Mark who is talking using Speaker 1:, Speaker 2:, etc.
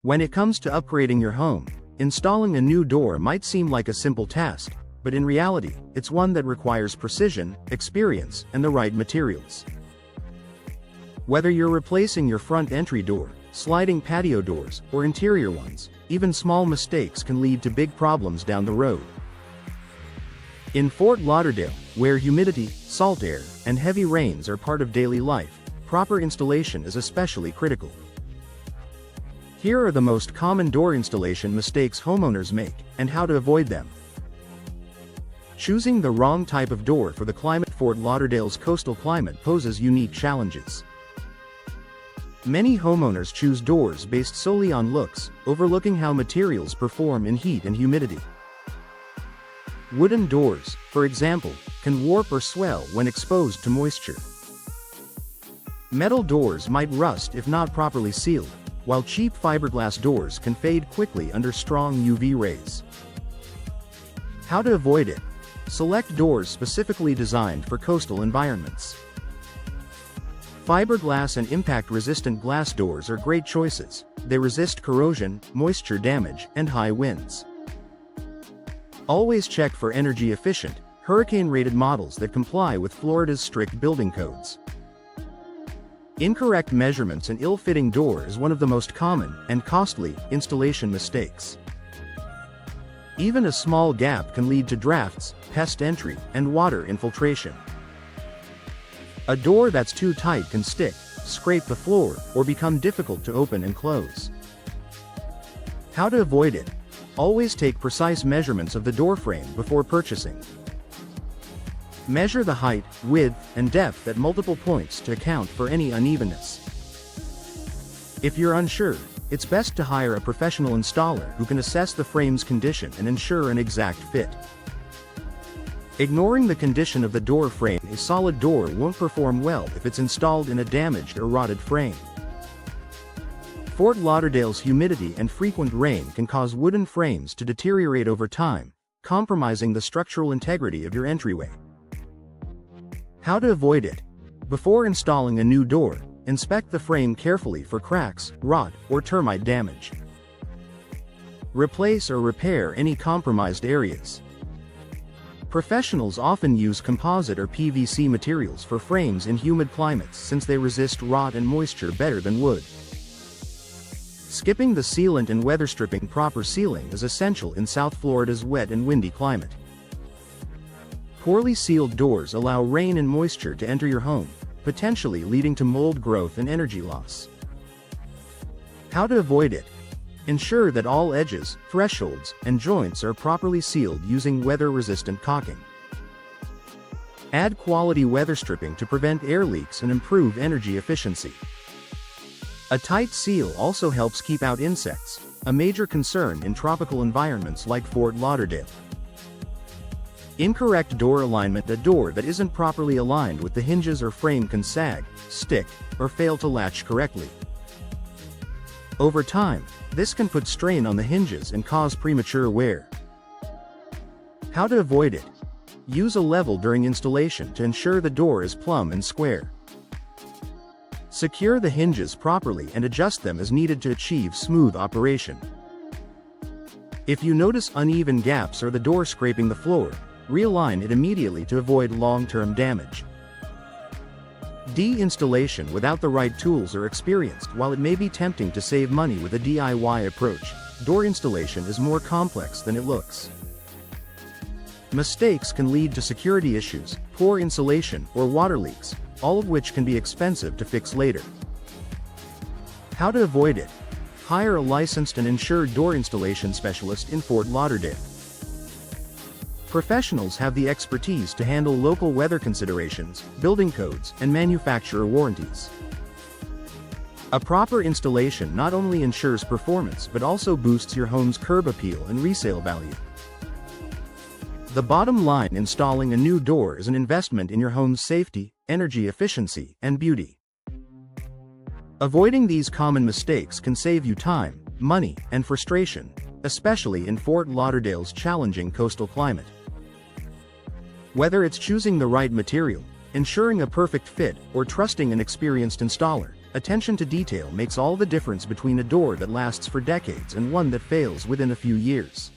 Speaker 1: When it comes to upgrading your home, installing a new door might seem like a simple task, but in reality, it's one that requires precision, experience, and the right materials. Whether you're replacing your front entry door, sliding patio doors, or interior ones, even small mistakes can lead to big problems down the road. In Fort Lauderdale, where humidity, salt air, and heavy rains are part of daily life, proper installation is especially critical. Here are the most common door installation mistakes homeowners make, and how to avoid them. Choosing the wrong type of door for the climate. Fort Lauderdale's coastal climate poses unique challenges. Many homeowners choose doors based solely on looks, overlooking how materials perform in heat and humidity. Wooden doors, for example, can warp or swell when exposed to moisture. Metal doors might rust if not properly sealed, while cheap fiberglass doors can fade quickly under strong UV rays. How to avoid it? Select doors specifically designed for coastal environments. Fiberglass and impact-resistant glass doors are great choices. They resist corrosion, moisture damage, and high winds. Always check for energy-efficient, hurricane-rated models that comply with Florida's strict building codes. Incorrect measurements and ill-fitting door is one of the most common and costly installation mistakes. Even a small gap can lead to drafts, pest entry, and water infiltration. A door that's too tight can stick, scrape the floor, or become difficult to open and close. How to avoid it? Always take precise measurements of the door frame before purchasing. Measure the height, width, and depth at multiple points to account for any unevenness. If you're unsure, it's best to hire a professional installer who can assess the frame's condition and ensure an exact fit. Ignoring the condition of the door frame. A solid door won't perform well if it's installed in a damaged or rotted frame. Fort Lauderdale's humidity and frequent rain can cause wooden frames to deteriorate over time, compromising the structural integrity of your entryway. How to avoid it? Before installing a new door, inspect the frame carefully for cracks, rot, or termite damage. Replace or repair any compromised areas. Professionals often use composite or PVC materials for frames in humid climates since they resist rot and moisture better than wood. Skipping the sealant and weather stripping. Proper sealing is essential in South Florida's wet and windy climate. Poorly sealed doors allow rain and moisture to enter your home, potentially leading to mold growth and energy loss. How to avoid it? Ensure that all edges, thresholds, and joints are properly sealed using weather-resistant caulking. Add quality weather stripping to prevent air leaks and improve energy efficiency. A tight seal also helps keep out insects, a major concern in tropical environments like Fort Lauderdale. Incorrect door alignment. A door that isn't properly aligned with the hinges or frame can sag, stick, or fail to latch correctly. Over time, this can put strain on the hinges and cause premature wear. How to avoid it? Use a level during installation to ensure the door is plumb and square. Secure the hinges properly and adjust them as needed to achieve smooth operation. If you notice uneven gaps or the door scraping the floor, realign it immediately to avoid long-term damage. De-installation without the right tools or experience. While it may be tempting to save money with a DIY approach, door installation is more complex than it looks. Mistakes can lead to security issues, poor insulation, or water leaks, all of which can be expensive to fix later. How to avoid it? Hire a licensed and insured door installation specialist in Fort Lauderdale. Professionals have the expertise to handle local weather considerations, building codes, and manufacturer warranties. A proper installation not only ensures performance but also boosts your home's curb appeal and resale value. The bottom line: installing a new door is an investment in your home's safety, energy efficiency, and beauty. Avoiding these common mistakes can save you time, money, and frustration, especially in Fort Lauderdale's challenging coastal climate. Whether it's choosing the right material, ensuring a perfect fit, or trusting an experienced installer, Attention to detail makes all the difference between a door that lasts for decades and one that fails within a few years.